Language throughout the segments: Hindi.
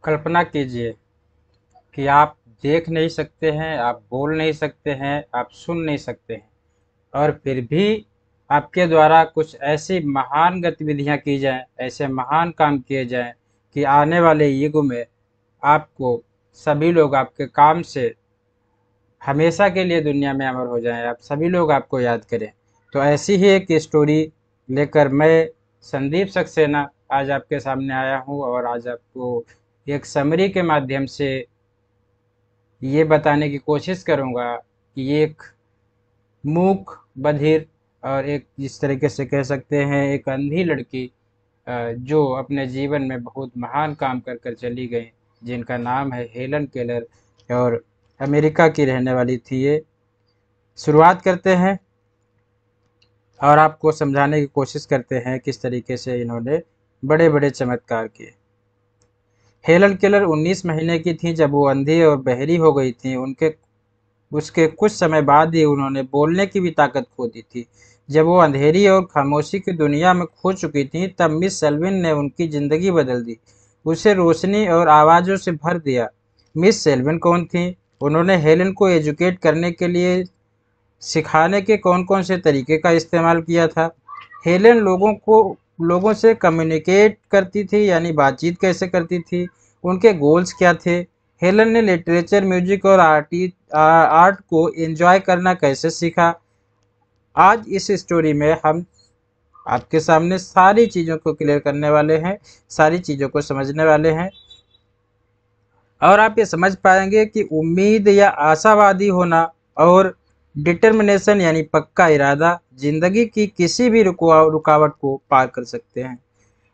कल्पना कीजिए कि आप देख नहीं सकते हैं, आप बोल नहीं सकते हैं, आप सुन नहीं सकते हैं, और फिर भी आपके द्वारा कुछ ऐसी महान गतिविधियां की जाएं, ऐसे महान काम किए जाएं कि आने वाले युग में आपको सभी लोग आपके काम से हमेशा के लिए दुनिया में अमर हो जाएं, आप सभी लोग आपको याद करें। तो ऐसी ही एक स्टोरी लेकर मैं संदीप सक्सेना आज आपके सामने आया हूँ, और आज आपको एक समरी के माध्यम से ये बताने की कोशिश करूँगा कि ये एक मूक बधिर और एक जिस तरीके से कह सकते हैं एक अंधी लड़की जो अपने जीवन में बहुत महान काम कर कर चली गई, जिनका नाम है हेलन केलर, और अमेरिका की रहने वाली थी ये। शुरुआत करते हैं और आपको समझाने की कोशिश करते हैं किस तरीके से इन्होंने बड़े बड़े चमत्कार किए। हेलन केलर 19 महीने की थी जब वो अंधी और बहरी हो गई थी। उनके उसके कुछ समय बाद ही उन्होंने बोलने की भी ताकत खो दी थी। जब वो अंधेरी और खामोशी की दुनिया में खो चुकी थी, तब मिस सेल्विन ने उनकी ज़िंदगी बदल दी, उसे रोशनी और आवाज़ों से भर दिया। मिस सेल्विन कौन थी? उन्होंने हेलन को एजुकेट करने के लिए सिखाने के कौन-कौन से तरीके का इस्तेमाल किया था। हेलेन लोगों से कम्युनिकेट करती थी, यानी बातचीत कैसे करती थी, उनके गोल्स क्या थे। हेलन ने लिटरेचर, म्यूजिक और आर्ट को एंजॉय करना कैसे सीखा। आज इस स्टोरी में हम आपके सामने सारी चीज़ों को क्लियर करने वाले हैं, सारी चीज़ों को समझने वाले हैं, और आप ये समझ पाएंगे कि उम्मीद या आशावादी होना और डिटर्मिनेशन यानी पक्का इरादा जिंदगी की किसी भी रुकावट को पार कर सकते हैं।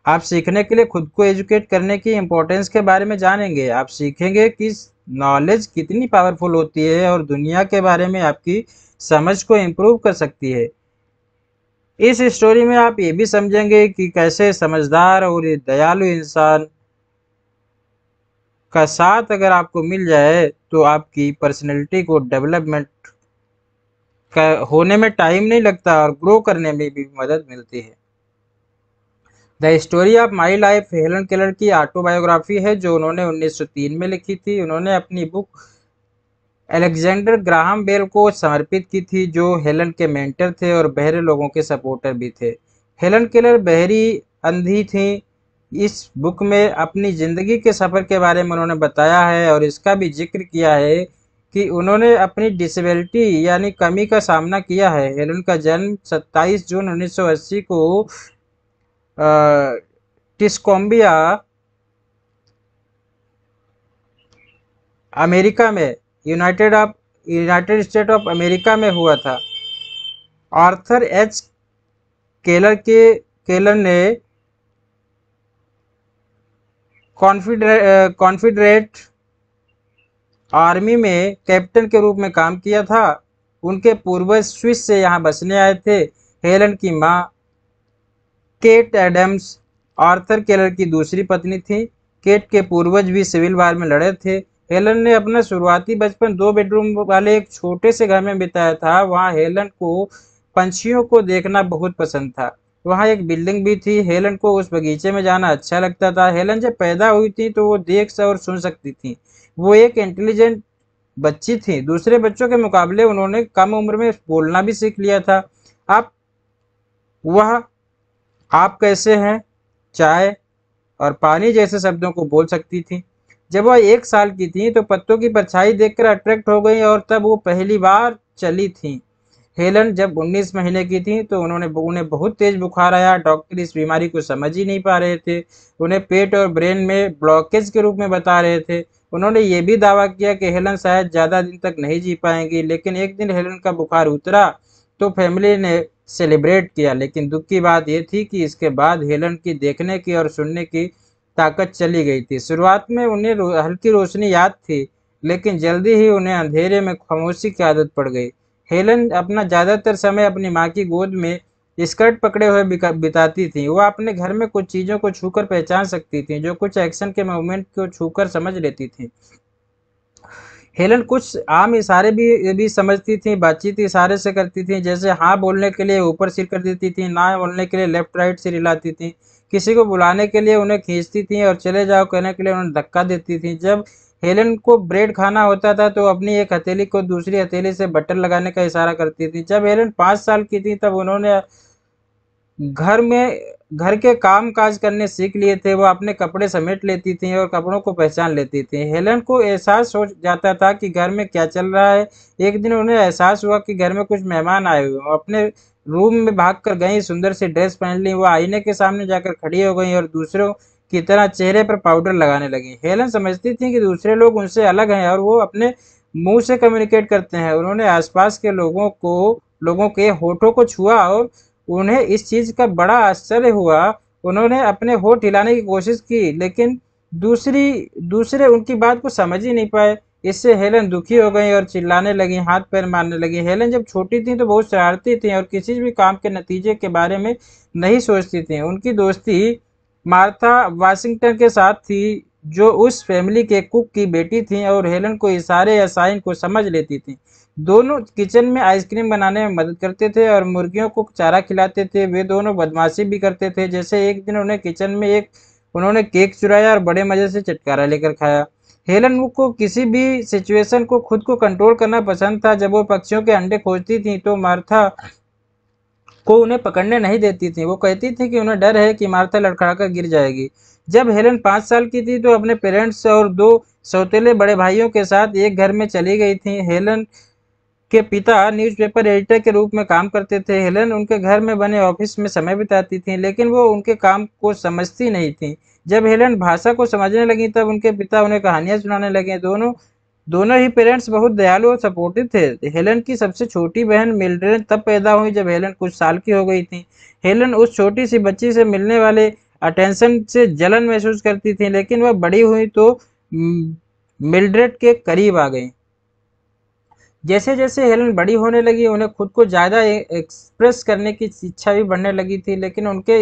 आप सीखने के लिए खुद को एजुकेट करने की इम्पोर्टेंस के बारे में जानेंगे। आप सीखेंगे कि नॉलेज कितनी पावरफुल होती है और दुनिया के बारे में आपकी समझ को इम्प्रूव कर सकती है। इस स्टोरी में आप ये भी समझेंगे कि कैसे समझदार और दयालु इंसान का साथ अगर आपको मिल जाए तो आपकी पर्सनैलिटी को डेवलपमेंट का होने में टाइम नहीं लगता और ग्रो करने में भी मदद मिलती है। The story of my life Helen Keller की ऑटोबायोग्राफी है जो उन्होंने 1903 में लिखी थी। उन्होंने अपनी बुक अलेक्जेंडर ग्राहम बेल को समर्पित की थी, जो हेलन के मेंटर थे और बहरे लोगों के सपोर्टर भी थे। हेलन केलर बहरी अंधी थी। इस बुक में अपनी ज़िंदगी के सफ़र के बारे में उन्होंने बताया है और इसका भी जिक्र किया है कि उन्होंने अपनी डिसेबिलिटी यानी कमी का सामना किया है। हेलन का जन्म 27 जून 1980 को टिस्कोम्बिया अमेरिका में यूनाइटेड स्टेट ऑफ अमेरिका में हुआ था। आर्थर एच केलर ने कॉन्फिडरेट आर्मी में कैप्टन के रूप में काम किया था। उनके पूर्वज स्विस से यहाँ बसने आए थे। हेलन की माँ केट एडम्स आर्थर केलर की दूसरी पत्नी थी। केट के पूर्वज भी सिविल वार में लड़े थे। हेलन ने अपना शुरुआती बचपन 2 बेडरूम वाले एक छोटे से घर में बिताया था। वहाँ हेलन को पंछियों को देखना बहुत पसंद था। वहाँ एक बिल्डिंग भी थी। हेलन को उस बगीचे में जाना अच्छा लगता था। हेलन जब पैदा हुई थी तो वो देख और सुन सकती थी। वो एक इंटेलिजेंट बच्ची थी। दूसरे बच्चों के मुकाबले उन्होंने कम उम्र में बोलना भी सीख लिया था। आप वह आप कैसे हैं, चाय और पानी जैसे शब्दों को बोल सकती थी। जब वह 1 साल की थी तो पत्तों की परछाई देखकर अट्रैक्ट हो गई और तब वो पहली बार चली थी। हेलन जब 19 महीने की थी तो उन्हें बहुत तेज बुखार आया। डॉक्टर इस बीमारी को समझ ही नहीं पा रहे थे। उन्हें पेट और ब्रेन में ब्लॉकेज के रूप में बता रहे थे। उन्होंने ये भी दावा किया कि हेलन शायद ज़्यादा दिन तक नहीं जी पाएंगी, लेकिन एक दिन हेलन का बुखार उतरा तो फैमिली ने सेलिब्रेट किया। लेकिन दुख की बात यह थी कि इसके बाद हेलन की देखने की और सुनने की ताकत चली गई थी। शुरुआत में उन्हें हल्की रोशनी याद थी, लेकिन जल्दी ही उन्हें अंधेरे में खामोशी की आदत पड़ गई। हेलन अपना ज़्यादातर समय अपनी माँ की गोद में स्कर्ट पकड़े हुए बिताती थी। वह अपने घर में कुछ चीज़ों को छूकर पहचान सकती थी, जो कुछ एक्शन के मूवमेंट को छूकर समझ लेती थी। हेलन कुछ आम इशारे भी समझती थी। बातचीत इशारे से करती थी, जैसे हाँ बोलने के लिए ऊपर सिर कर देती थी, ना बोलने के लिए लेफ्ट राइट सिर हिलाती थी। किसी को बुलाने के लिए उन्हें खींचती थी और चले जाओ कहने के लिए उन्हें धक्का देती थी। जब हेलन को ब्रेड खाना होता था तो अपनी एक हथेली को दूसरी हथेली से बटर लगाने का इशारा करती थी। जब हेलन 5 साल की थी तब उन्होंने घर के काम काज करने सीख लिए थे। वो अपने कपड़े समेट लेती थी और कपड़ों को पहचान लेती थी। हेलन को एहसास हो जाता था कि घर में क्या चल रहा है। एक दिन उन्हें एहसास हुआ कि घर में कुछ मेहमान आए हुए हैं। अपने रूम में भागकर गई, सुंदर सी ड्रेस पहन ली, वो आईने के सामने जाकर खड़ी हो गई और दूसरों की तरह चेहरे पर पाउडर लगाने लगी। हेलन समझती थी कि दूसरे लोग उनसे अलग हैं और वो अपने मुंह से कम्युनिकेट करते हैं। उन्होंने आसपास के लोगों के होठों को छुआ और उन्हें इस चीज का बड़ा आश्चर्य हुआ। उन्होंने अपने होठ हिलाने की कोशिश की लेकिन दूसरे उनकी बात को समझ ही नहीं पाए। इससे हेलन दुखी हो गई और चिल्लाने लगी, हाथ पैर मारने लगी। हेलन जब छोटी थी तो बहुत शरारती थी और किसी भी काम के नतीजे के बारे में नहीं सोचती थी। उनकी दोस्ती मार्था वाशिंगटन के साथ थी जो उस फैमिली के कुक की बेटी थी और हेलन को इशारे या साइन को समझ लेती थी। दोनों किचन में आइसक्रीम बनाने में मदद करते थे और मुर्गियों को चारा खिलाते थे। वे दोनों बदमाशी भी करते थे। जैसे एक दिन उन्हें किचन में उन्होंने केक चुराया और बड़े मजे से चटकारा लेकर खाया। हेलन को किसी भी सिचुएशन को खुद को कंट्रोल करना पसंद था। जब वो पक्षियों के अंडे खोजती थी तो मार्था को उन्हें पकड़ने नहीं देती थी। वो कहती थी कि उन्हें डर है कि मार्था लड़खड़ाकर गिर जाएगी। जब हेलन 5 साल की थी तो अपने पेरेंट्स और दो सौतेले बड़े भाइयों के साथ एक घर में चली गई थी। हेलन के पिता न्यूज़पेपर एडिटर के रूप में काम करते थे। हेलन उनके घर में बने ऑफिस में समय बिताती थी लेकिन वो उनके काम को समझती नहीं थी। जब हेलन भाषा को समझने लगी तब उनके पिता उन्हें कहानियां सुनाने लगे। दोनों दोनों ही पेरेंट्स बहुत दयालु और सपोर्टिव थे। हेलन की सबसे छोटी बहन मिल्ड्रेड तब पैदा हुई जब हेलन कुछ साल की हो गई थी। हेलन उस छोटी सी बच्ची से मिलने वाले अटेंशन से जलन महसूस करती थी लेकिन वह बड़ी हुई तो मिल्ड्रेड के करीब आ गई। जैसे जैसे हेलन बड़ी होने लगी उन्हें खुद को ज़्यादा एक्सप्रेस करने की इच्छा भी बढ़ने लगी थी लेकिन उनके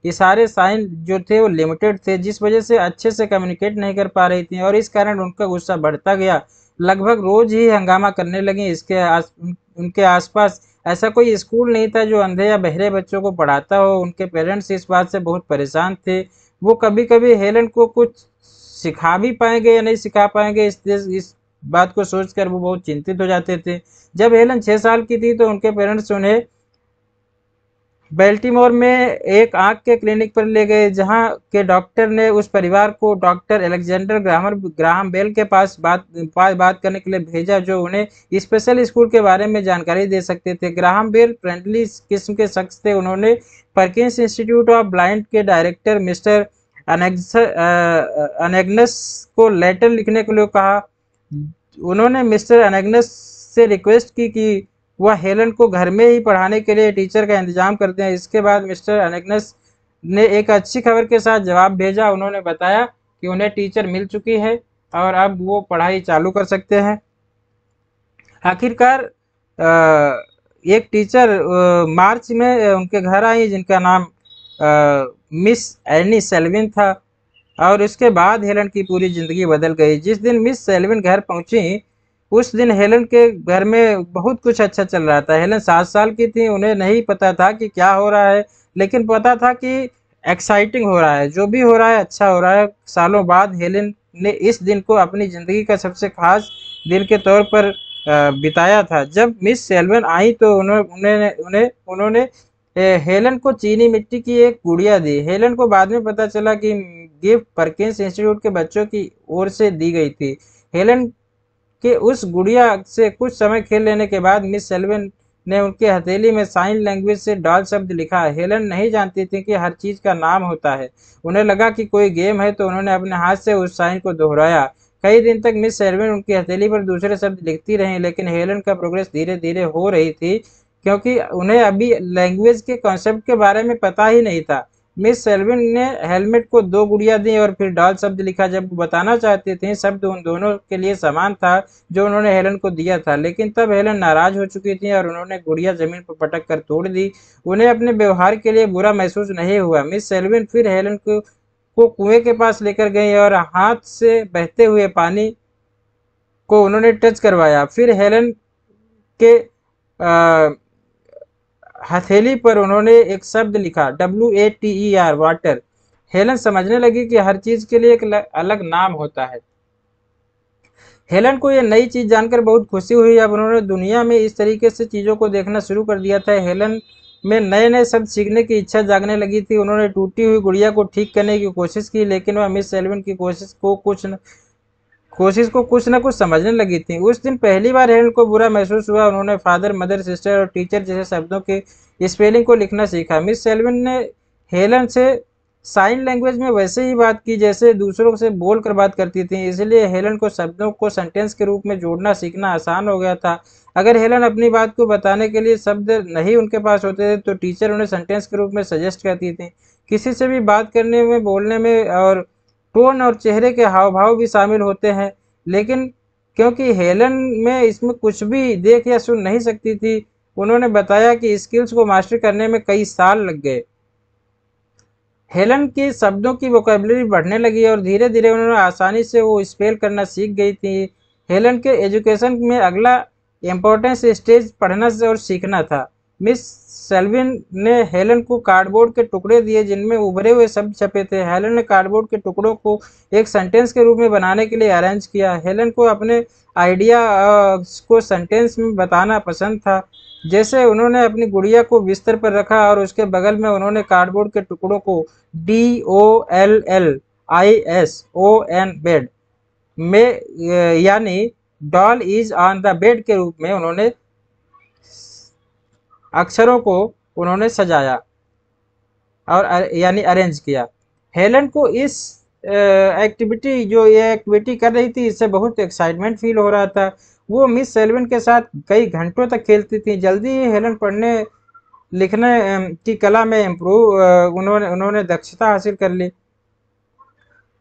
इशारे साइन जो थे वो लिमिटेड थे, जिस वजह से अच्छे से कम्युनिकेट नहीं कर पा रही थी और इस कारण उनका गुस्सा बढ़ता गया। लगभग रोज ही हंगामा करने लगी। उनके आसपास ऐसा कोई स्कूल नहीं था जो अंधे या बहरे बच्चों को पढ़ाता हो। उनके पेरेंट्स इस बात से बहुत परेशान थे। वो कभी कभी हेलन को कुछ सिखा भी पाएंगे या नहीं सिखा पाएंगे, इस बात को सोचकर वो बहुत चिंतित हो जाते थे। जब हेलन 6 साल की थी तो उनके पेरेंट्स उन्हें बेल्टीमोर में एक आंख के क्लिनिक पर ले गए जहां के डॉक्टर ने उस परिवार को डॉक्टर अलेक्जेंडर ग्राहम बेल के पास बात करने के लिए भेजा जो उन्हें स्पेशल स्कूल के बारे में जानकारी दे सकते थे। ग्राहम बेल फ्रेंडली किस्म के शख्स थे। उन्होंने परकिंस इंस्टीट्यूट ऑफ ब्लाइंड के डायरेक्टर मिस्टर अनेग्नस को लेटर लिखने के लिए कहा। उन्होंने मिस्टर अनेग्नस से रिक्वेस्ट की कि वह हेलन को घर में ही पढ़ाने के लिए टीचर का इंतजाम करते हैं। इसके बाद मिस्टर अनेग्नस ने एक अच्छी खबर के साथ जवाब भेजा। उन्होंने बताया कि उन्हें टीचर मिल चुकी है और अब वो पढ़ाई चालू कर सकते हैं। आखिरकार एक टीचर मार्च में उनके घर आई जिनका नाम मिस एनी सेल्विन था और उसके बाद हेलन की पूरी जिंदगी बदल गई। जिस दिन मिस सेल्विन घर पहुंची उस दिन हेलन के घर में बहुत कुछ अच्छा चल रहा था। हेलन 7 साल की थी। उन्हें नहीं पता था कि क्या हो रहा है लेकिन पता था कि एक्साइटिंग हो रहा है। जो भी हो रहा है अच्छा हो रहा है। सालों बाद हेलन ने इस दिन को अपनी ज़िंदगी का सबसे खास दिन के तौर पर बिताया था। जब मिस सेल्विन आई तो उन्होंने हेलन को चीनी मिट्टी की एक गुड़िया दी। हेलन को बाद में पता चला कि गिफ्ट परकिंस इंस्टीट्यूट के बच्चों की ओर से दी गई थी। हेलन के उस गुड़िया से कुछ समय खेल लेने के बाद मिस सेल्विन ने उनके हथेली में साइन लैंग्वेज से डॉल शब्द लिखा। हेलन नहीं जानती थी कि हर चीज का नाम होता है। उन्हें लगा कि कोई गेम है तो उन्होंने अपने हाथ से उस साइन को दोहराया। कई दिन तक मिस सेल्विन उनकी हथेली पर दूसरे शब्द लिखती रहीं लेकिन हेलन का प्रोग्रेस धीरे धीरे हो रही थी क्योंकि उन्हें अभी लैंग्वेज के कॉन्सेप्ट के बारे में पता ही नहीं था। मिस सेल्विन ने हेलमेट को 2 गुड़िया दी और फिर डॉल शब्द लिखा। जब वो बताना चाहते थे शब्द उन दोनों के लिए समान था जो उन्होंने हेलन को दिया था लेकिन तब हेलन नाराज हो चुकी थी और उन्होंने गुड़िया जमीन पर पटक कर तोड़ दी। उन्हें अपने व्यवहार के लिए बुरा महसूस नहीं हुआ। मिस सेल्विन फिर हेलन को कुएं के पास लेकर गई और हाथ से बहते हुए पानी को उन्होंने टच करवाया। फिर हेलन के हथेली पर उन्होंने एक शब्द लिखा, WATER, वाटर। हेलन समझने लगी कि हर चीज के लिए एक अलग नाम होता है। हेलन को यह नई चीज जानकर बहुत खुशी हुई। अब उन्होंने दुनिया में इस तरीके से चीजों को देखना शुरू कर दिया था। हेलन में नए नए शब्द सीखने की इच्छा जागने लगी थी। उन्होंने टूटी हुई गुड़िया को ठीक करने की कोशिश की, लेकिन वह मिस सेल्विन की कोशिश को कुछ न कुछ समझने लगी थी। उस दिन पहली बार हेलन को बुरा महसूस हुआ। उन्होंने फादर, मदर, सिस्टर और टीचर जैसे शब्दों के स्पेलिंग को लिखना सीखा। मिस सेल्विन ने हेलन से साइन लैंग्वेज में वैसे ही बात की जैसे दूसरों से बोल कर बात करती थी, इसलिए हेलन को शब्दों को सेंटेंस के रूप में जोड़ना सीखना आसान हो गया था। अगर हेलन अपनी बात को बताने के लिए शब्द नहीं उनके पास होते थे तो टीचर उन्हें सेंटेंस के रूप में सजेस्ट करती थी। किसी से भी बात करने में, बोलने में और टोन और चेहरे के हाव भाव भी शामिल होते हैं, लेकिन क्योंकि हेलन में इसमें कुछ भी देख या सुन नहीं सकती थी, उन्होंने बताया कि स्किल्स को मास्टर करने में कई साल लग गए। हेलन की शब्दों की वोकेबलरी बढ़ने लगी और धीरे धीरे उन्होंने आसानी से वो स्पेल करना सीख गई थी। हेलन के एजुकेशन में अगला इम्पोर्टेंस स्टेज पढ़ना और सीखना था। मिस सेल्विन ने हेलन को कार्डबोर्ड के टुकड़े दिए जिनमें उभरे हुए शब्द छपे थे। हेलन ने कार्डबोर्ड के टुकड़ों को एक सेंटेंस के रूप में बनाने के लिए अरेंज किया। हेलन को अपने आइडिया को सेंटेंस में बताना पसंद था। जैसे उन्होंने अपनी गुड़िया को बिस्तर पर रखा और उसके बगल में उन्होंने कार्डबोर्ड के टुकड़ों को DOLLISON, बेड में, यानी doll is on the bed के रूप में उन्होंने अक्षरों को उन्होंने सजाया और यानी अरेंज किया। हेलन को इस एक्टिविटी जो ये एक्टिविटी कर रही थी इससे बहुत एक्साइटमेंट फील हो रहा था। वो मिस सेल्विन के साथ कई घंटों तक खेलती थी। जल्दी ही हेलन पढ़ने लिखने की कला में इम्प्रूव उन्होंने दक्षता हासिल कर ली।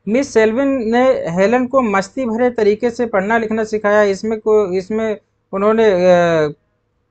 मिस सेल्विन ने हेलन को मस्ती भरे तरीके से पढ़ना लिखना सिखाया। इसमें उन्होंने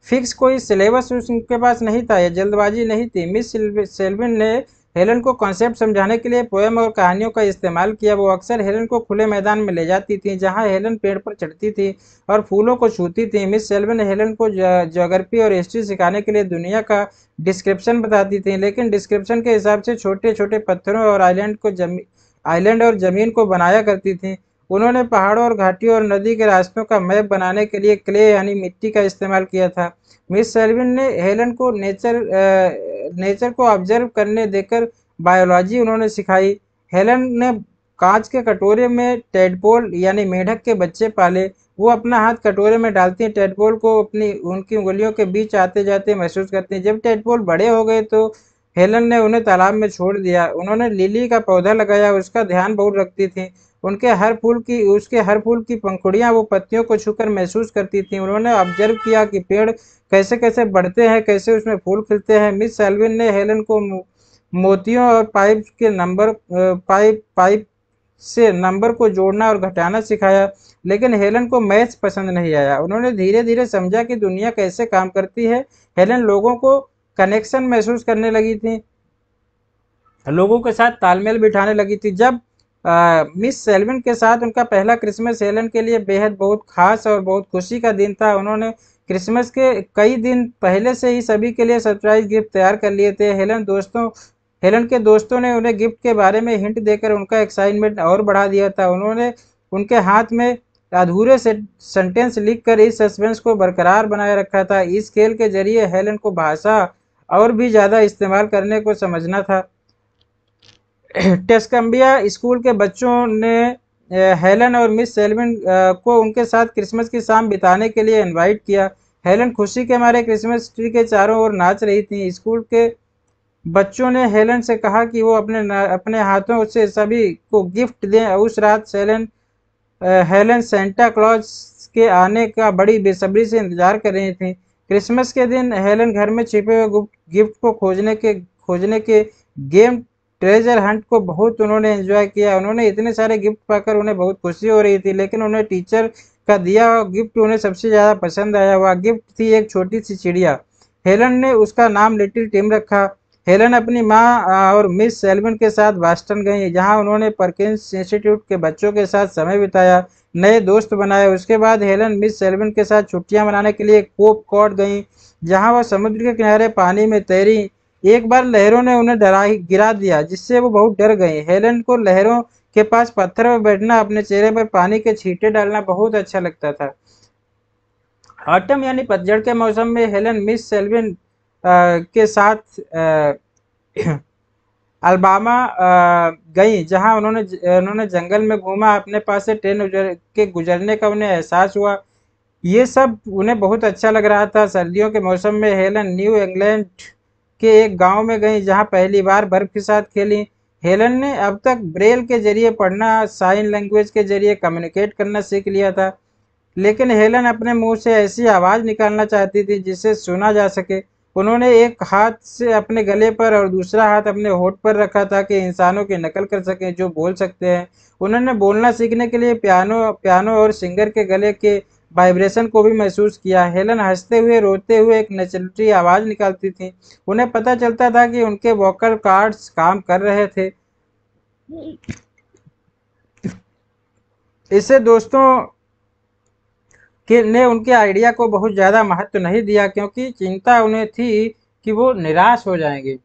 फिक्स कोई सिलेबस उनके पास नहीं था, यह जल्दबाजी नहीं थी। मिस सेल्विन ने हेलन को कॉन्सेप्ट समझाने के लिए पोएम और कहानियों का इस्तेमाल किया। वो अक्सर हेलन को खुले मैदान में ले जाती थी जहां हेलन पेड़ पर चढ़ती थी और फूलों को छूती थी। मिस सेल्विन हेलन को ज्योग्राफी और हिस्ट्री सिखाने के लिए दुनिया का डिस्क्रिप्शन बताती थी, लेकिन डिस्क्रिप्शन के हिसाब से छोटे छोटे पत्थरों और आइलैंड और जमीन को बनाया करती थी। उन्होंने पहाड़ों और घाटियों और नदी के रास्तों का मैप बनाने के लिए क्ले यानी मिट्टी का इस्तेमाल किया था। मिस सेल्विन ने हेलन को नेचर को ऑब्जर्व करने देकर बायोलॉजी उन्होंने सिखाई। हेलन ने कांच के कटोरे में टेडपोल यानी मेढक के बच्चे पाले। वो अपना हाथ कटोरे में डालती हैं, टेडपोल को उनकी उंगलियों के बीच आते जाते महसूस करती हैं। जब टेडपोल बड़े हो गए तो हेलन ने उन्हें तालाब में छोड़ दिया। उन्होंने लिली का पौधा लगाया, उसका ध्यान बहुत रखती थी। उसके हर फूल की पंखुड़ियां वो पत्तियों को छूकर महसूस करती थी। उन्होंने ऑब्जर्व किया कि पेड़ कैसे कैसे बढ़ते हैं, कैसे उसमें फूल खिलते हैं। मिस सेल्विन ने हेलन को मोतियों और पाइप से नंबर को जोड़ना और घटाना सिखाया, लेकिन हेलन को मैथ्स पसंद नहीं आया। उन्होंने धीरे धीरे समझा कि दुनिया कैसे काम करती है। हेलन लोगों को कनेक्शन महसूस करने लगी थी, लोगों के साथ तालमेल बिठाने लगी थी। जब मिस सेल्विन के साथ उनका पहला क्रिसमस हेलन के लिए बेहद बहुत खास और बहुत खुशी का दिन था। उन्होंने क्रिसमस के कई दिन पहले से ही सभी के लिए सरप्राइज गिफ्ट तैयार कर लिए थे। हेलन के दोस्तों ने उन्हें गिफ्ट के बारे में हिंट देकर उनका एक्साइटमेंट और बढ़ा दिया था। उन्होंने उनके हाथ में अधूरे सेंटेंस लिखकर इस सस्पेंस को बरकरार बनाए रखा था। इस खेल के जरिए हेलन को भाषा और भी ज़्यादा इस्तेमाल करने को समझना था। टेस्कम्बिया स्कूल के बच्चों ने हेलन और मिस सेल्विन को उनके साथ क्रिसमस की शाम बिताने के लिए इनवाइट किया। हेलन खुशी के मारे क्रिसमस ट्री के चारों ओर नाच रही थी। स्कूल के बच्चों ने हेलन से कहा कि वो अपने हाथों से सभी को गिफ्ट दें। उस रात हेलन सेंटा क्लॉज के आने का बड़ी बेसब्री से इंतजार कर रही थी। क्रिसमस के दिन हेलन घर में छिपे हुए गिफ्ट को खोजने के गेम ट्रेजर हंट को बहुत उन्होंने एंजॉय किया। उन्होंने इतने सारे गिफ्ट पाकर उन्हें बहुत खुशी हो रही थी, लेकिन उन्हें टीचर का दिया गिफ्ट उन्हें सबसे ज़्यादा पसंद आया। वह गिफ्ट थी एक छोटी सी चिड़िया। हेलन ने उसका नाम लिटिल टिम रखा। हेलन अपनी माँ और मिस सेल्विन के साथ बॉस्टन गईं, जहां उन्होंने परकिंस इंस्टीट्यूट के बच्चों के साथ समय बिताया, नए दोस्त बनाए। उसके बाद हेलन मिस सेल्विन के साथ छुट्टियां मनाने के लिए कोप कॉड गईं, जहां वह समुद्र के किनारे पानी में तैरी। एक बार लहरों ने उन्हें गिरा दिया, जिससे वो बहुत डर गईं। हेलन को लहरों के पास पत्थर पर बैठना, अपने चेहरे पर पानी के छींटे डालना बहुत अच्छा लगता था। ऑटम यानी पतझड़ के मौसम में हेलन मिस सेल्विन के साथ अल्बामा गई, जहां उन्होंने जंगल में घूमा। अपने पास से ट्रेन के गुजरने का उन्हें एहसास हुआ। ये सब उन्हें बहुत अच्छा लग रहा था। सर्दियों के मौसम में हेलन न्यू इंग्लैंड के एक गांव में गई, जहां पहली बार बर्फ के साथ खेली। हेलन ने अब तक ब्रेल के जरिए पढ़ना, साइन लैंग्वेज के जरिए कम्युनिकेट करना सीख लिया था, लेकिन हेलन अपने मुंह से ऐसी आवाज निकालना चाहती थी जिसे सुना जा सके। उन्होंने एक हाथ से अपने गले पर और दूसरा हाथ अपने होठ पर रखा ताकि इंसानों की नकल कर सकें जो बोल सकते हैं। उन्होंने बोलना सीखने के लिए पियानो पियानो और सिंगर के गले के वाइब्रेशन को भी महसूस किया। हेलन हंसते हुए, रोते हुए एक नेचुरल आवाज निकालती थी। उन्हें पता चलता था कि उनके वोकल कॉर्ड्स काम कर रहे थे। इससे दोस्तों ने उनके आइडिया को बहुत ज़्यादा महत्व नहीं दिया, क्योंकि चिंता उन्हें थी कि वो निराश हो जाएंगे।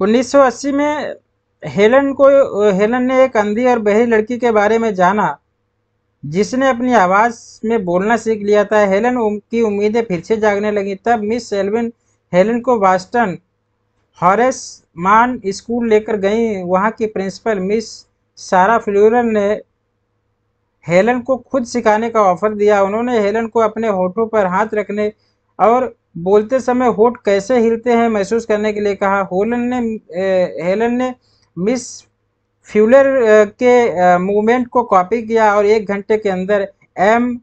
1980 में हेलन ने एक अंधी और बहिर लड़की के बारे में जाना, जिसने अपनी आवाज़ में बोलना सीख लिया था। हेलन की उम्मीदें फिर से जागने लगी। तब मिस सेल्विन हेलन को बॉस्टन हॉरेस मान स्कूल लेकर गई। वहाँ की प्रिंसिपल मिस सारा फ्लूरल ने हेलन को खुद सिखाने का ऑफर दिया। उन्होंने हेलन को अपने होठों पर हाथ रखने और बोलते समय होठ कैसे हिलते हैं महसूस करने के लिए कहा। हेलन ने मिस फ्यूलर के मूवमेंट को कॉपी किया और 1 घंटे के अंदर MPAST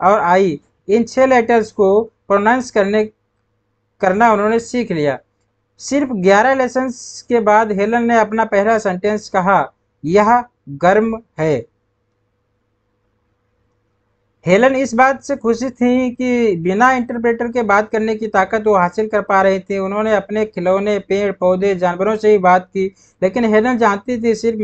और I इन 6 लेटर्स को प्रोनाउंस करना उन्होंने सीख लिया। सिर्फ 11 लेसन्स के बाद हेलन ने अपना पहला सेंटेंस कहा, यह गर्म है। हेलन इस बात से खुशी थी कि बिना इंटरप्रेटर के बात करने की ताकत वो हासिल कर पा रही थी। उन्होंने अपने खिलौने, पेड़ पौधे, जानवरों से ही बात की, लेकिन हेलन जानती थी सिर्फ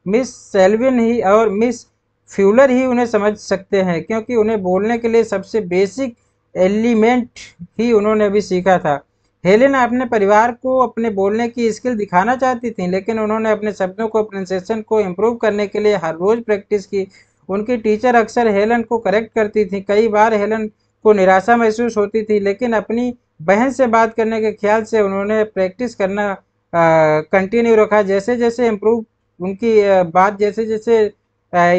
मिस सेल्विन ही और मिस फ्यूलर ही उन्हें समझ सकते हैं, क्योंकि उन्हें बोलने के लिए सबसे बेसिक एलिमेंट ही उन्होंने अभी सीखा था। हेलेन अपने परिवार को अपने बोलने की स्किल दिखाना चाहती थी, लेकिन उन्होंने अपने शब्दों को, प्रोनाउंसिएशन को इम्प्रूव करने के लिए हर रोज प्रैक्टिस की। उनकी टीचर अक्सर हेलन को करेक्ट करती थी। कई बार हेलन को निराशा महसूस होती थी, लेकिन अपनी बहन से बात करने के ख्याल से उन्होंने प्रैक्टिस करना कंटिन्यू रखा। जैसे जैसे इम्प्रूव उनकी बात जैसे जैसे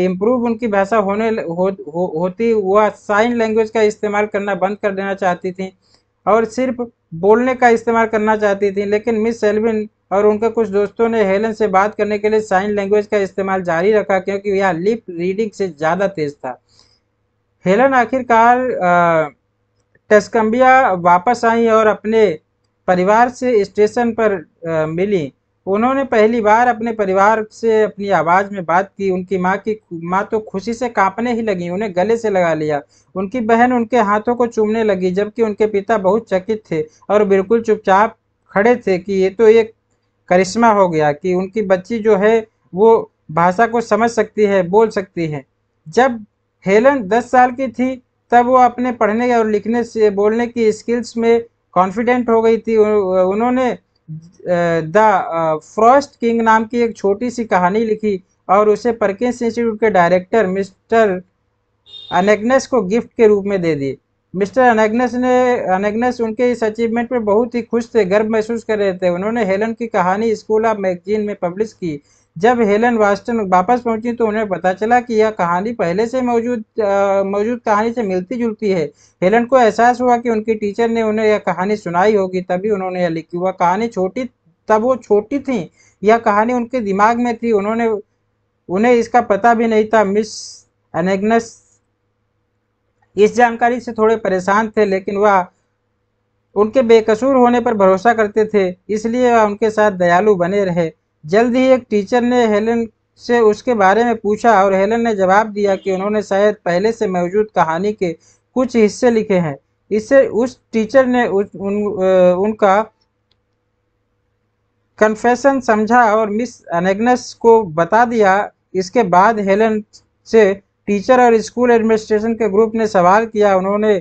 इम्प्रूव उनकी भाषा होती, वह साइन लैंग्वेज का इस्तेमाल करना बंद कर देना चाहती थी और सिर्फ बोलने का इस्तेमाल करना चाहती थी। लेकिन मिस सेल्विन और उनके कुछ दोस्तों ने हेलन से बात करने के लिए साइन लैंग्वेज का इस्तेमाल जारी रखा, क्योंकि यह लिप रीडिंग से ज़्यादा तेज था। हेलन आखिरकार टस्कम्बिया वापस आई और अपने परिवार से स्टेशन पर मिली। उन्होंने पहली बार अपने परिवार से अपनी आवाज़ में बात की। उनकी माँ तो खुशी से कांपने ही लगी, उन्हें गले से लगा लिया। उनकी बहन उनके हाथों को चूमने लगी, जबकि उनके पिता बहुत चकित थे और बिल्कुल चुपचाप खड़े थे कि ये तो एक करिश्मा हो गया कि उनकी बच्ची जो है वो भाषा को समझ सकती है, बोल सकती है। जब हेलन 10 साल की थी, तब वो अपने पढ़ने और लिखने से बोलने की स्किल्स में कॉन्फिडेंट हो गई थी। उन्होंने द फ्रॉस्ट किंग नाम की एक छोटी सी कहानी लिखी और उसे परकिंस इंस्टीट्यूट के डायरेक्टर मिस्टर अनेग्नेस को गिफ्ट के रूप में दे दी। मिस्टर अनेग्नेस उनके इस अचीवमेंट पर बहुत ही खुश थे, गर्व महसूस कर रहे थे। उन्होंने हेलन की कहानी स्कूल ऑफ मैगजीन में पब्लिश की। जब हेलन बॉस्टन वापस पहुंची तो उन्हें पता चला कि यह कहानी पहले से मौजूद कहानी से मिलती जुलती है। हेलन को एहसास हुआ कि उनकी टीचर ने उन्हें यह कहानी सुनाई होगी, तभी उन्होंने यह लिखी। वह कहानी तब वो छोटी थी, यह कहानी उनके दिमाग में थी। उन्हें इसका पता भी नहीं था। मिस अनेग्नेस इस जानकारी से थोड़े परेशान थे, लेकिन वह उनके बेकसूर होने पर भरोसा करते थे, इसलिए वह उनके साथ दयालु बने रहे। जल्द ही एक टीचर ने हेलन से उसके बारे में पूछा और हेलन ने जवाब दिया कि उन्होंने शायद पहले से मौजूद कहानी के कुछ हिस्से लिखे हैं। इससे उस टीचर ने उनका कन्फेशन समझा और मिस एग्नेस को बता दिया। इसके बाद हेलन से टीचर और स्कूल एडमिनिस्ट्रेशन के ग्रुप ने सवाल किया। उन्होंने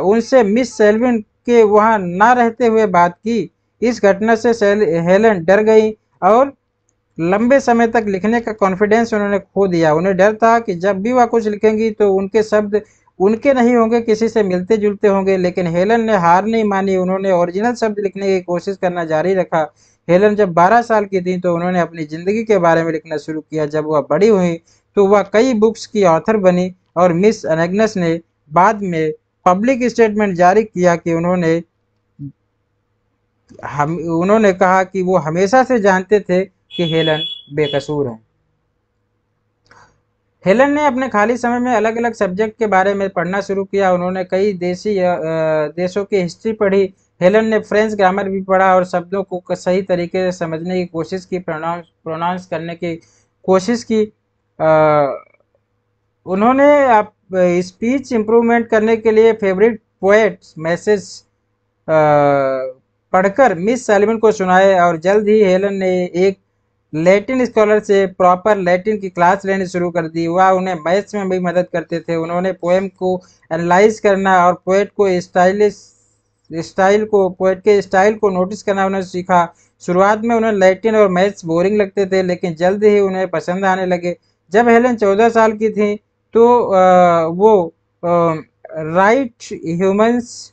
उनसे मिस सेल्विन के वहां ना रहते हुए बात की। इस घटना से हेलन डर गई और लंबे समय तक लिखने का कॉन्फिडेंस उन्होंने खो दिया। उन्हें डर था कि जब भी वह कुछ लिखेंगी तो उनके शब्द उनके नहीं होंगे, किसी से मिलते जुलते होंगे। लेकिन हेलन ने हार नहीं मानी, उन्होंने ओरिजिनल शब्द लिखने की कोशिश करना जारी रखा। हेलन जब 12 साल की थी तो उन्होंने अपनी जिंदगी के बारे में लिखना शुरू किया। जब वह बड़ी हुई तो वह कई बुक्स की ऑथर बनी और मिस एग्नेस ने बाद में पब्लिक स्टेटमेंट जारी किया कि उन्होंने कहा कि वो हमेशा से जानते थे कि हेलन बेकसूर हैं। हेलन ने अपने खाली समय में अलग अलग सब्जेक्ट के बारे में पढ़ना शुरू किया। उन्होंने कई देशों की हिस्ट्री पढ़ी। हेलन ने फ्रेंच ग्रामर भी पढ़ा और शब्दों को सही तरीके से समझने की कोशिश की, प्रोनाउंस करने की कोशिश की। उन्होंने स्पीच इम्प्रूवमेंट करने के लिए फेवरेट पोएट मैसेज पढ़कर मिस सैल्विन को सुनाए और जल्द ही हेलन ने एक लैटिन स्कॉलर से प्रॉपर लैटिन की क्लास लेनी शुरू कर दी। वह उन्हें मैथ्स में भी मदद करते थे। उन्होंने पोएम को एनालाइज करना और पोएट के स्टाइल को नोटिस करना उन्हें सीखा। शुरुआत में उन्हें लैटिन और मैथ्स बोरिंग लगते थे, लेकिन जल्द ही उन्हें पसंद आने लगे। जब हेलन 14 साल की थी तो वो right humans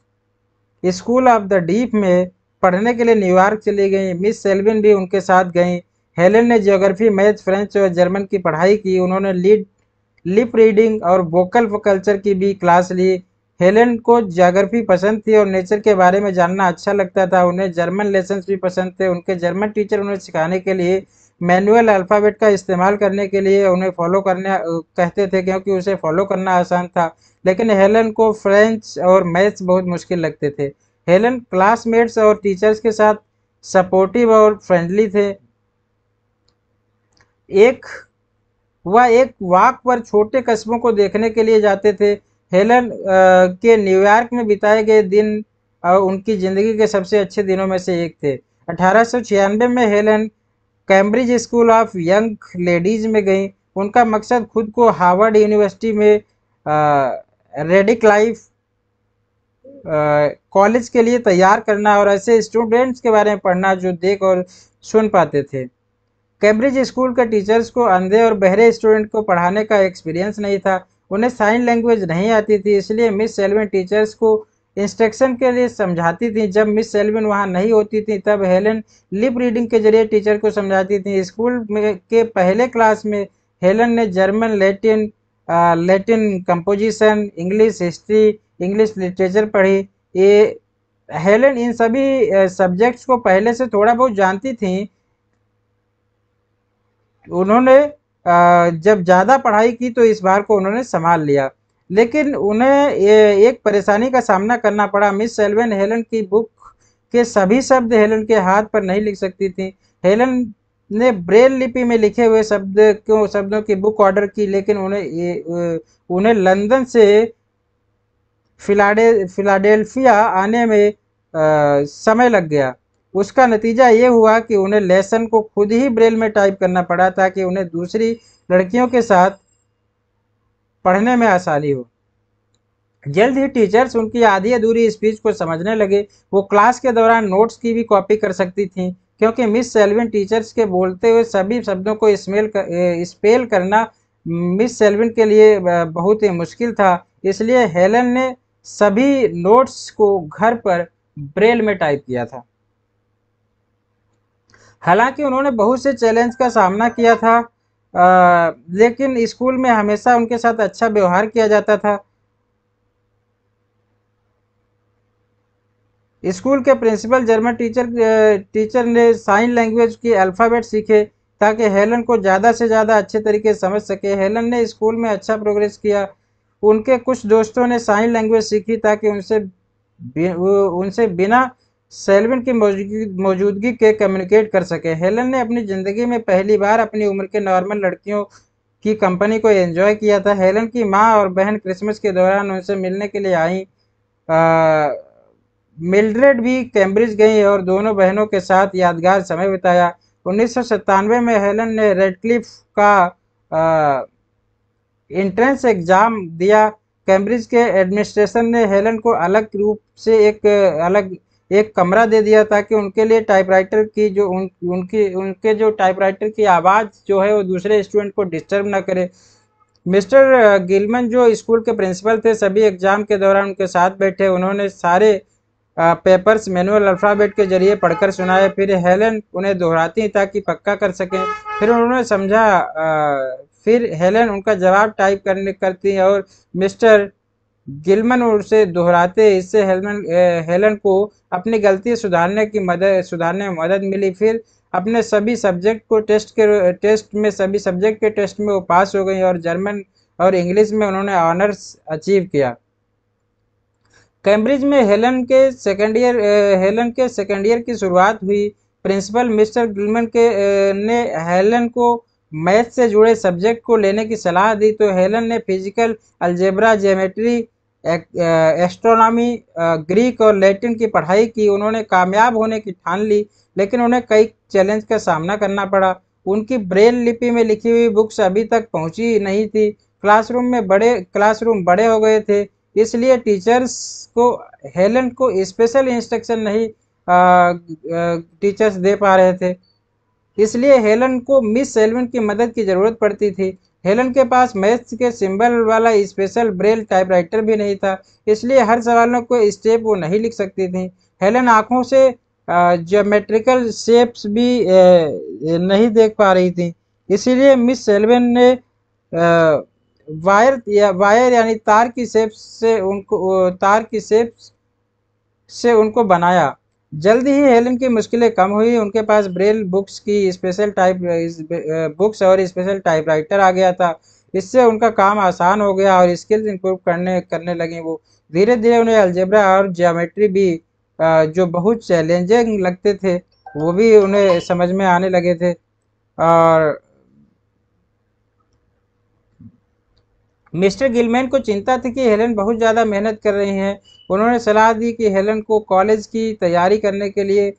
school of the deep में पढ़ने के लिए न्यूयॉर्क चली गई। मिस सेल्विन भी उनके साथ गईं। हेलन ने ज्योग्राफी, मैथ, फ्रेंच और जर्मन की पढ़ाई की। उन्होंने लिप रीडिंग और वोकल कल्चर की भी क्लास ली। हेलन को ज्योग्राफी पसंद थी और नेचर के बारे में जानना अच्छा लगता था। उन्हें जर्मन लेसन्स भी पसंद थे। उनके जर्मन टीचर उन्हें सिखाने के लिए मैनुअल अल्फ़ाबेट का इस्तेमाल करने के लिए उन्हें फॉलो करने कहते थे, क्योंकि उसे फॉलो करना आसान था। लेकिन हेलन को फ्रेंच और मैथ्स बहुत मुश्किल लगते थे। हेलन क्लासमेट्स और टीचर्स के साथ सपोर्टिव और फ्रेंडली थे। वह एक वॉक पर छोटे कस्बों को देखने के लिए जाते थे। हेलन के न्यूयॉर्क में बिताए गए दिन उनकी ज़िंदगी के सबसे अच्छे दिनों में से एक थे। 1896 में Helen Cambridge school of young ladies में गई। उनका मकसद खुद को हार्वर्ड यूनिवर्सिटी में रेडिक्लाइफ कॉलेज के लिए तैयार करना और ऐसे स्टूडेंट्स के बारे में पढ़ना जो देख और सुन पाते थे। कैम्ब्रिज स्कूल के टीचर्स को अंधे और बहरे स्टूडेंट को पढ़ाने का एक्सपीरियंस नहीं था। उन्हें साइन लैंग्वेज नहीं आती थी, इसलिए मिस सेल्विन टीचर्स को इंस्ट्रक्शन के लिए समझाती थी। जब मिस सेल्विन वहां नहीं होती थी तब हेलन लिप रीडिंग के जरिए टीचर को समझाती थी। स्कूल के पहले क्लास में हेलन ने German, Latin composition, English history, English literature पढ़ी। ये हेलन इन सभी सब्जेक्ट्स को पहले से थोड़ा बहुत जानती थी। उन्होंने जब ज़्यादा पढ़ाई की तो इस बार को उन्होंने संभाल लिया, लेकिन उन्हें एक परेशानी का सामना करना पड़ा। मिस सेल्विन हेलन की बुक के सभी शब्द हेलन के हाथ पर नहीं लिख सकती थी। हेलन ने ब्रेल लिपि में लिखे हुए शब्दों की बुक ऑर्डर की, लेकिन उन्हें लंदन से फिलाडेल्फिया आने में समय लग गया। उसका नतीजा ये हुआ कि उन्हें लेसन को खुद ही ब्रेल में टाइप करना पड़ा ताकि उन्हें दूसरी लड़कियों के साथ पढ़ने में आसानी हो। जल्द ही टीचर्स उनकी आधी अधूरी स्पीच को समझने लगे। वो क्लास के दौरान नोट्स की भी कॉपी कर सकती थीं, क्योंकि मिस सेल्विन टीचर्स के बोलते हुए सभी शब्दों को स्पेल करना मिस सेल्विन के लिए बहुत ही मुश्किल था। इसलिए हेलन ने सभी नोट्स को घर पर ब्रेल में टाइप किया था। हालांकि उन्होंने बहुत से चैलेंज का सामना किया था, लेकिन स्कूल में हमेशा उनके साथ अच्छा व्यवहार किया जाता था। स्कूल के प्रिंसिपल जर्मन टीचर ने साइन लैंग्वेज के अल्फ़ाबेट सीखे ताकि हेलन को ज़्यादा से ज़्यादा अच्छे तरीके से समझ सके। हेलन ने स्कूल में अच्छा प्रोग्रेस किया। उनके कुछ दोस्तों ने साइन लैंग्वेज सीखी ताकि उनसे बिना सेल्विन की मौजूदगी के कम्युनिकेट कर सके। हेलन ने अपनी ज़िंदगी में पहली बार अपनी उम्र के नॉर्मल लड़कियों की कंपनी को एंजॉय किया था। हेलन की माँ और बहन क्रिसमस के दौरान उनसे मिलने के लिए आई। मिल्ड्रेड भी कैम्ब्रिज गई और दोनों बहनों के साथ यादगार समय बिताया। 1997 में हेलन ने रेडक्लिफ का एंट्रेंस एग्जाम दिया। कैम्ब्रिज के एडमिनिस्ट्रेशन ने हेलन को अलग रूप से अलग एक कमरा दे दिया ताकि उनके लिए टाइपराइटर की जो उनके जो टाइपराइटर की आवाज़ जो है वो दूसरे स्टूडेंट को डिस्टर्ब ना करे। मिस्टर गिलमन जो स्कूल के प्रिंसिपल थे, सभी एग्जाम के दौरान उनके साथ बैठे। उन्होंने सारे पेपर्स मैनुअल अल्फ़ाबेट के जरिए पढ़कर सुनाए। फिर हेलन उन्हें दोहराती ताकि पक्का कर सकें। फिर उन्होंने समझा। फिर हेलन उनका जवाब टाइप करती और मिस्टर गिलमन उसे दोहराते। इससे हेलन को अपनी गलती सुधारने में मदद मिली। फिर अपने सभी सब्जेक्ट को टेस्ट में वो पास हो गई और जर्मन और इंग्लिश में उन्होंने ऑनर्स अचीव किया। कैम्ब्रिज में हेलन के सेकेंड ईयर की शुरुआत हुई। प्रिंसिपल मिस्टर गिलमन ने हेलन को मैथ से जुड़े सब्जेक्ट को लेने की सलाह दी, तो हेलन ने physical, algebra, geometry, astronomy, Greek और लैटिन की पढ़ाई की। उन्होंने कामयाब होने की ठान ली, लेकिन उन्हें कई चैलेंज का सामना करना पड़ा। उनकी ब्रेल लिपि में लिखी हुई बुक्स अभी तक पहुंची नहीं थी। क्लासरूम बड़े हो गए थे, इसलिए टीचर्स को हेलन को स्पेशल इंस्ट्रक्शन नहीं टीचर्स दे पा रहे थे। इसलिए हेलन को मिस सेल्विन की मदद की ज़रूरत पड़ती थी। हेलन के पास मैथ्स के सिंबल वाला स्पेशल ब्रेल टाइपराइटर भी नहीं था, इसलिए हर सवालों को स्टेप वो नहीं लिख सकती थी। हेलन आंखों से ज्योमेट्रिकल शेप्स भी नहीं देख पा रही थी, इसीलिए मिस सेल्विन ने वायर यानी तार की शेप से उनको बनाया। जल्द ही हेलन की मुश्किलें कम हुई। उनके पास ब्रेल बुक्स और स्पेशल टाइपराइटर आ गया था। इससे उनका काम आसान हो गया और स्किल्स इंप्रूव करने लगी। वो धीरे धीरे उन्हें अलजेब्रा और ज्योमेट्री भी जो बहुत चैलेंजिंग लगते थे वो भी उन्हें समझ में आने लगे थे। और मिस्टर गिलमैन को चिंता थी कि हेलन बहुत ज़्यादा मेहनत कर रही हैं। उन्होंने सलाह दी कि हेलन को कॉलेज की तैयारी करने के लिए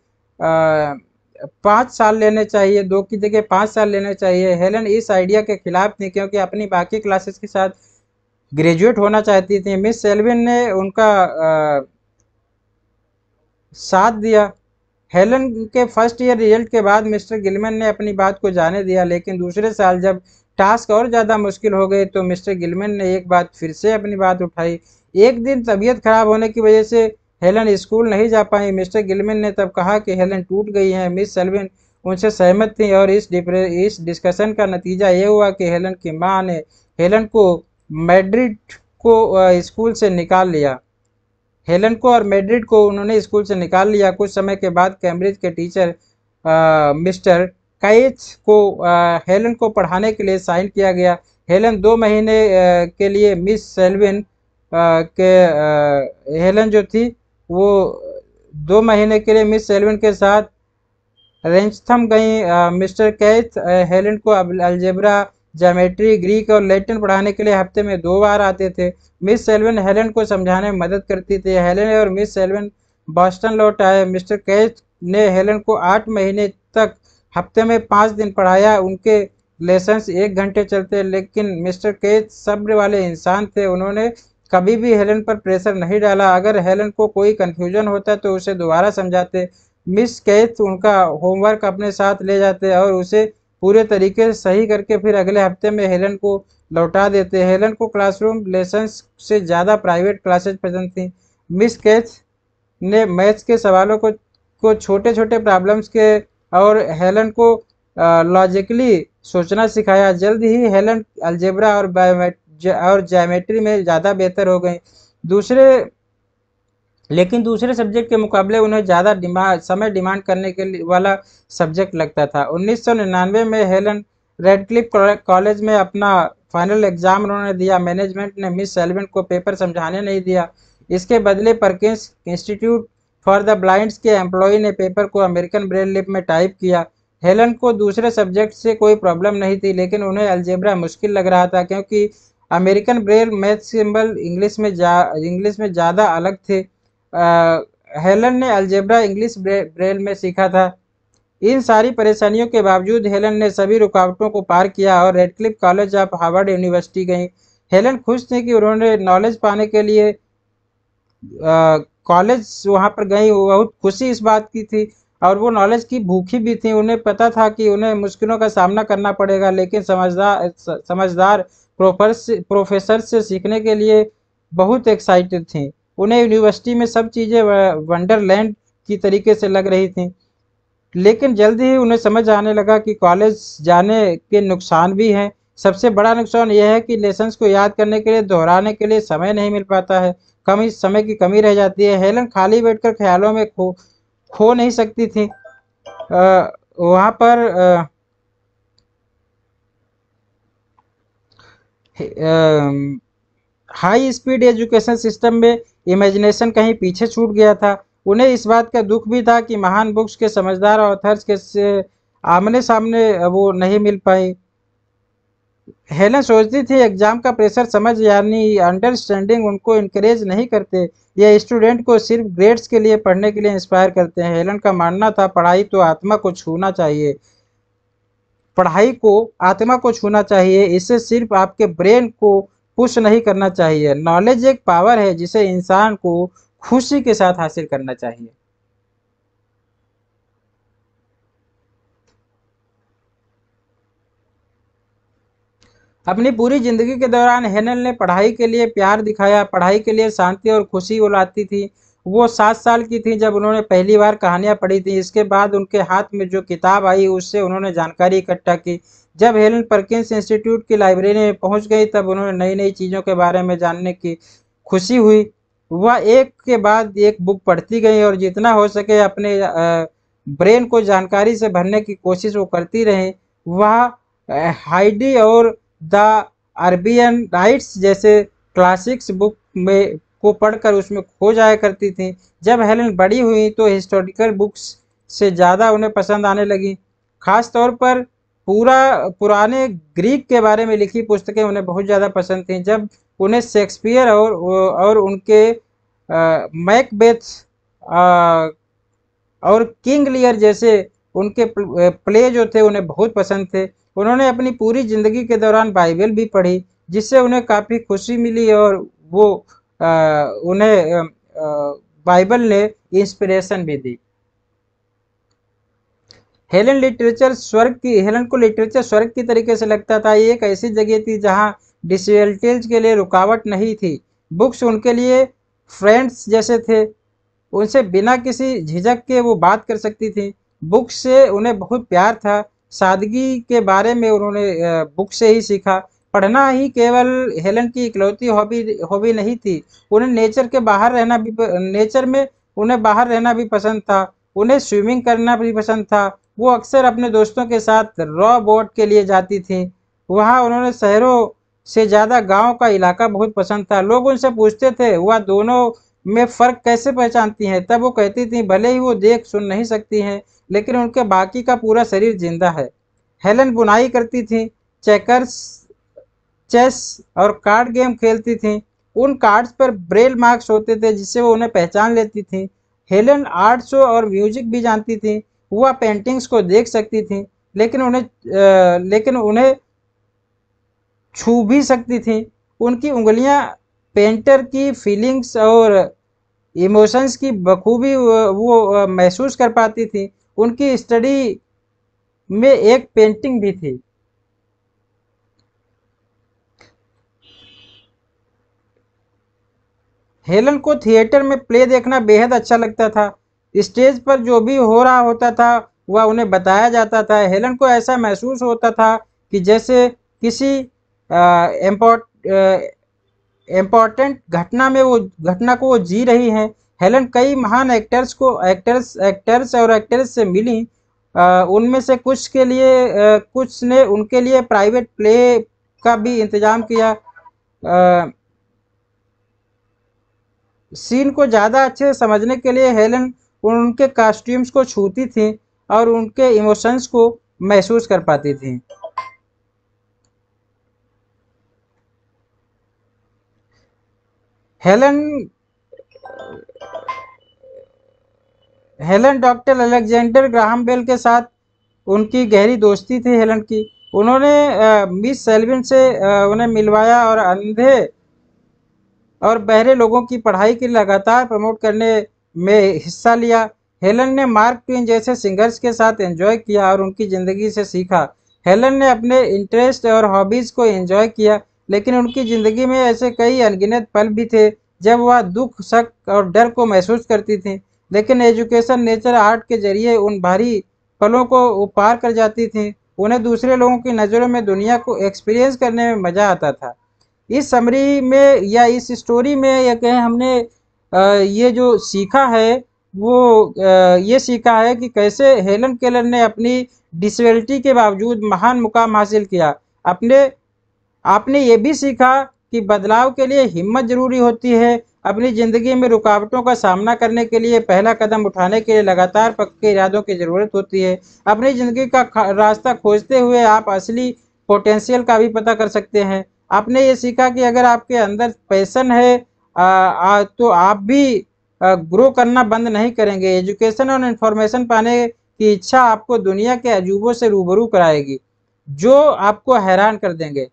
5 साल लेने चाहिए, 2 की जगह 5 साल लेने चाहिए। हेलन इस आइडिया के खिलाफ थी क्योंकि अपनी बाकी क्लासेस के साथ ग्रेजुएट होना चाहती थी। मिस सेल्विन ने उनका साथ दिया। हेलन के फर्स्ट ईयर रिजल्ट के बाद मिस्टर गिलमैन ने अपनी बात को जाने दिया, लेकिन दूसरे साल जब टास्क और ज़्यादा मुश्किल हो गए तो मिस्टर गिलमैन ने एक बात फिर से अपनी बात उठाई। एक दिन तबीयत खराब होने की वजह से हेलन स्कूल नहीं जा पाई। मिस्टर गिलमैन ने तब कहा कि हेलन टूट गई है। मिस सेल्विन उनसे सहमत थी और इस डिस्कशन का नतीजा ये हुआ कि हेलन की माँ ने हेलन को मैड्रिड को स्कूल से निकाल लिया। हेलन को और मैड्रिड को उन्होंने स्कूल से निकाल लिया। कुछ समय के बाद कैम्ब्रिज के टीचर मिस्टर काइथ को हेलन को पढ़ाने के लिए साइन किया गया। हेलन 2 महीने के लिए मिस सेल्विन हेलन जो थी वो 2 महीने के लिए मिस सेल्विन के साथ रेंचथम गई। मिस्टर कैथ हेलन को अलजेब्रा, ज्योमेट्री, ग्रीक और लैटिन पढ़ाने के लिए हफ्ते में 2 बार आते थे। मिस सेल्विन हेलन को समझाने में मदद करती थी। हेलन और मिस सेल्विन बॉस्टन लौट आए। मिस्टर कैथ ने हेलन को 8 महीने तक हफ्ते में 5 दिन पढ़ाया। उनके लेसन्स 1 घंटे चलते, लेकिन मिस्टर कैथ सब्र वाले इंसान थे। उन्होंने कभी भी हेलन पर प्रेशर नहीं डाला। अगर हेलन को कोई कन्फ्यूजन होता तो उसे दोबारा समझाते। मिस कैथ उनका होमवर्क अपने साथ ले जाते और उसे पूरे तरीके से सही करके फिर अगले हफ्ते में हेलन को लौटा देते। हेलन को क्लासरूम लेसन्स से ज़्यादा प्राइवेट क्लासेज पसंद थी। मिस कैथ ने मैथ्स के सवालों को छोटे छोटे प्रॉब्लम्स के और हेलन को लॉजिकली सोचना सिखाया। जल्द ही हेलन अलजेब्रा और ज्योमेट्री में ज़्यादा बेहतर हो गई। लेकिन दूसरे सब्जेक्ट के मुकाबले उन्हें ज़्यादा समय डिमांड करने के वाला सब्जेक्ट लगता था। 1999 में हेलन रेडक्लिफ कॉलेज में अपना फाइनल एग्जाम उन्होंने दिया। मैनेजमेंट ने मिस सेल्विन को पेपर समझाने नहीं दिया। इसके बदले Perkins institute for the blinds के एम्प्लॉय ने पेपर को अमेरिकन ब्रेल लिपि में टाइप किया। हेलन को दूसरे सब्जेक्ट से कोई प्रॉब्लम नहीं थी, लेकिन उन्हें अलजेब्रा मुश्किल लग रहा था क्योंकि American Braille math symbol English में ज़्यादा अलग थे। हेलन ने अलजेब्रा इंग्लिश ब्रेल में सीखा था। इन सारी परेशानियों के बावजूद हेलन ने सभी रुकावटों को पार किया और Radcliffe college of Harvard university गई। हेलन खुश थी कि उन्होंने नॉलेज पाने के लिए कॉलेज वहाँ पर गई। बहुत खुशी इस बात की थी और वो नॉलेज की भूखी भी थी। उन्हें पता था कि उन्हें मुश्किलों का सामना करना पड़ेगा, लेकिन समझदार प्रोफेसर से सीखने के लिए बहुत एक्साइटेड थी। उन्हें यूनिवर्सिटी में सब चीज़ें वंडरलैंड की तरीके से लग रही थी, लेकिन जल्द ही उन्हें समझ आने लगा कि कॉलेज जाने के नुकसान भी हैं। सबसे बड़ा नुकसान यह है कि लेसन्स को याद करने के लिए, दोहराने के लिए समय नहीं मिल पाता है। कमी समय की कमी रह जाती है। हेलन खाली बैठकर ख्यालों में खो नहीं सकती थी। वहाँ पर हाई स्पीड एजुकेशन सिस्टम में इमेजिनेशन कहीं पीछे छूट गया था। उन्हें इस बात का दुख भी था कि महान बुक्स के समझदार ऑथर्स के से आमने सामने वो नहीं मिल पाई। हेलन सोचती थी एग्जाम का प्रेशर समझ यानी अंडरस्टैंडिंग उनको इनकरेज नहीं करते, ये स्टूडेंट को सिर्फ ग्रेड्स के लिए पढ़ने के लिए इंस्पायर करते हैं। हेलन का मानना था पढ़ाई तो आत्मा को छूना चाहिए, पढ़ाई को आत्मा को छूना चाहिए, इसे सिर्फ आपके ब्रेन को पुश नहीं करना चाहिए। नॉलेज एक पावर है जिसे इंसान को खुशी के साथ हासिल करना चाहिए। अपनी पूरी जिंदगी के दौरान हेनल ने पढ़ाई के लिए प्यार दिखाया, पढ़ाई के लिए शांति और खुशी वो लाती थी। वो 7 साल की थी जब उन्होंने पहली बार कहानियाँ पढ़ी थी। इसके बाद उनके हाथ में जो किताब आई उससे उन्होंने जानकारी इकट्ठा की। जब हेलन परकिंस इंस्टीट्यूट की लाइब्रेरी में पहुंच गई तब उन्होंने नई नई चीज़ों के बारे में जानने की खुशी हुई। वह एक के बाद एक बुक पढ़ती गई और जितना हो सके अपने ब्रेन को जानकारी से भरने की कोशिश वो करती रही। वह हाइडी और द अरबियन नाइट्स जैसे क्लासिक्स बुक में को पढ़कर उसमें खो जाया करती थी। जब हेलन बड़ी हुई तो हिस्टोरिकल बुक्स से ज़्यादा उन्हें पसंद आने लगी। खास तौर पर पुराने ग्रीक के बारे में लिखी पुस्तकें उन्हें बहुत ज़्यादा पसंद थीं। जब उन्हें शेक्सपियर और उनके मैकबेथ और किंग लियर जैसे उनके प्ले जो थे उन्हें बहुत पसंद थे। उन्होंने अपनी पूरी ज़िंदगी के दौरान बाइबल भी पढ़ी, जिससे उन्हें काफ़ी खुशी मिली और वो उन्हें बाइबल ने इंस्पिरेशन भी दी। हेलन को लिटरेचर स्वर्ग की तरीके से लगता था। ये एक ऐसी जगह थी जहाँ डिसेबिलिटीज के लिए रुकावट नहीं थी। बुक्स उनके लिए फ्रेंड्स जैसे थे, उनसे बिना किसी झिझक के वो बात कर सकती थी। बुक से उन्हें बहुत प्यार था। सादगी के बारे में उन्होंने बुक से ही सीखा। पढ़ना ही केवल हेलन की इकलौती हॉबी नहीं थी। उन्हें नेचर में उन्हें बाहर रहना भी पसंद था। उन्हें स्विमिंग करना भी पसंद था। वो अक्सर अपने दोस्तों के साथ रॉ बोट के लिए जाती थी। वहाँ उन्होंने शहरों से ज़्यादा गांव का इलाका बहुत पसंद था। लोग उनसे पूछते थे वह दोनों में फ़र्क कैसे पहचानती हैं, तब वो कहती थी भले ही वो देख सुन नहीं सकती हैं, लेकिन उनके बाकी का पूरा शरीर जिंदा है। हेलन बुनाई करती थी, चेस और कार्ड गेम खेलती थी। उन कार्ड्स पर ब्रेल मार्क्स होते थे जिससे वो उन्हें पहचान लेती थी। हेलन आर्ट शो और म्यूजिक भी जानती थी। वह पेंटिंग्स को देख सकती थी, लेकिन उन्हें छू भी सकती थी। उनकी उंगलियां पेंटर की फीलिंग्स और इमोशंस की बखूबी वो महसूस कर पाती थी। उनकी स्टडी में एक पेंटिंग भी थी। हेलन को थिएटर में प्ले देखना बेहद अच्छा लगता था। स्टेज पर जो भी हो रहा होता था वह उन्हें बताया जाता था। हेलन को ऐसा महसूस होता था कि जैसे किसी इम्पोर्टेंट घटना को वो जी रही हैं। हेलन कई महान एक्टर्स और एक्ट्रेस से मिली। उनमें से कुछ ने उनके लिए प्राइवेट प्ले का भी इंतजाम किया। सीन को ज़्यादा अच्छे से समझने के लिए हेलन उनके कॉस्ट्यूम्स को छूती थी और उनके इमोशंस को महसूस कर पाती थी। Helen Helen doctor Alexander Graham Bell के साथ उनकी गहरी दोस्ती थी हेलन की। उन्होंने मिस सेल्विन से उन्हें मिलवाया और अंधे और बहरे लोगों की पढ़ाई के लगातार प्रमोट करने में हिस्सा लिया। हेलन ने मार्क ट्वेन जैसे सिंगर्स के साथ एंजॉय किया और उनकी ज़िंदगी से सीखा। हेलन ने अपने इंटरेस्ट और हॉबीज़ को एंजॉय किया, लेकिन उनकी ज़िंदगी में ऐसे कई अनगिनत पल भी थे जब वह दुख, शक और डर को महसूस करती थी। लेकिन एजुकेशन, नेचर, आर्ट के जरिए उन भारी पलों को वो पार कर जाती थी। उन्हें दूसरे लोगों की नज़रों में दुनिया को एक्सपीरियंस करने में मज़ा आता था। इस समरी में या इस स्टोरी में या कहें हमने ये जो सीखा है वो ये सीखा है कि कैसे हेलन केलर ने अपनी डिसेबिलिटी के बावजूद महान मुकाम हासिल किया। अपने आपने ये भी सीखा कि बदलाव के लिए हिम्मत ज़रूरी होती है। अपनी ज़िंदगी में रुकावटों का सामना करने के लिए पहला कदम उठाने के लिए लगातार पक्के इरादों की ज़रूरत होती है। अपनी ज़िंदगी का रास्ता खोजते हुए आप असली पोटेंशियल का भी पता कर सकते हैं। आपने ये सीखा कि अगर आपके अंदर पैशन है तो आप भी ग्रो करना बंद नहीं करेंगे। एजुकेशन और इन्फॉर्मेशन पाने की इच्छा आपको दुनिया के अजूबों से रूबरू कराएगी जो आपको हैरान कर देंगे।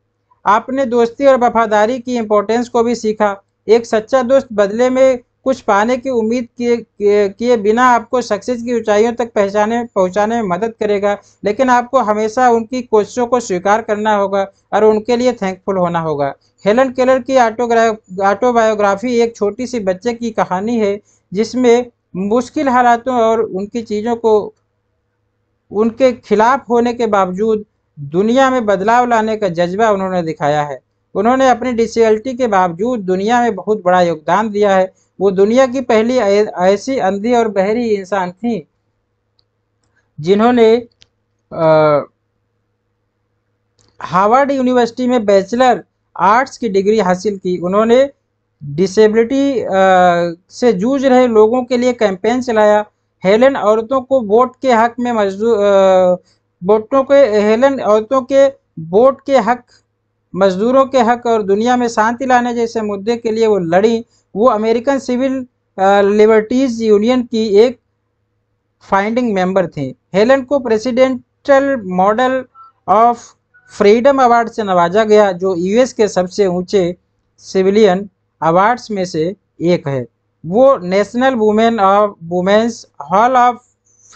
आपने दोस्ती और वफादारी की इम्पोर्टेंस को भी सीखा। एक सच्चा दोस्त बदले में कुछ पाने की उम्मीद किए बिना आपको सक्सेस की ऊंचाइयों तक पहुंचाने में मदद करेगा, लेकिन आपको हमेशा उनकी कोशिशों को स्वीकार करना होगा और उनके लिए थैंकफुल होना होगा। हेलन केलर की ऑटोबायोग्राफी एक छोटी सी बच्चे की कहानी है जिसमें मुश्किल हालातों और उनकी चीज़ों को उनके खिलाफ होने के बावजूद दुनिया में बदलाव लाने का जज्बा उन्होंने दिखाया है। उन्होंने अपनी डिसेबिलिटी के बावजूद दुनिया में बहुत बड़ा योगदान दिया है। वो दुनिया की पहली ऐसी अंधी और बहरी इंसान थी जिन्होंने हार्वर्ड यूनिवर्सिटी में बैचलर आर्ट्स की डिग्री हासिल की। उन्होंने डिसेबिलिटी से जूझ रहे लोगों के लिए कैंपेन चलाया। हेलन औरतों को वोट के हक में हेलन औरतों के वोट के हक, मजदूरों के हक और दुनिया में शांति लाने जैसे मुद्दे के लिए वो लड़ी। वो अमेरिकन सिविल लिबर्टीज यूनियन की एक फाइंडिंग मेंबर थी। हेलन को presidential model of freedom award से नवाजा गया, जो यूएस के सबसे ऊंचे सिविलियन अवार्ड्स में से एक है। वो national women's hall of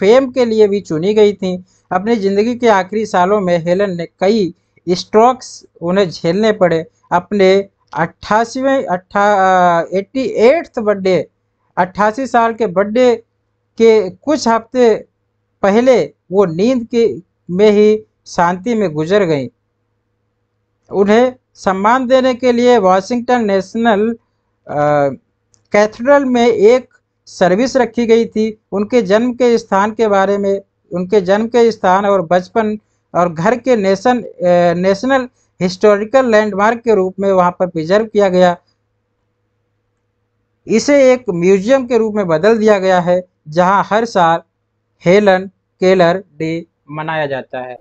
fame के लिए भी चुनी गई थी। अपनी ज़िंदगी के आखिरी सालों में हेलन ने कई स्ट्रोक्स उन्हें झेलने पड़े। अपने 88th बर्थडे 88 साल के बर्थडे के कुछ हफ्ते पहले वो नींद के में ही शांति में गुजर गई। उन्हें सम्मान देने के लिए वाशिंगटन नेशनल कैथेड्रल में एक सर्विस रखी गई थी। उनके जन्म के स्थान के बारे में, उनके जन्म के स्थान और बचपन और घर के नेशनल हिस्टोरिकल लैंडमार्क के रूप में वहां पर प्रिजर्व किया गया। इसे एक म्यूजियम के रूप में बदल दिया गया है जहां हर साल हेलन केलर डे मनाया जाता है।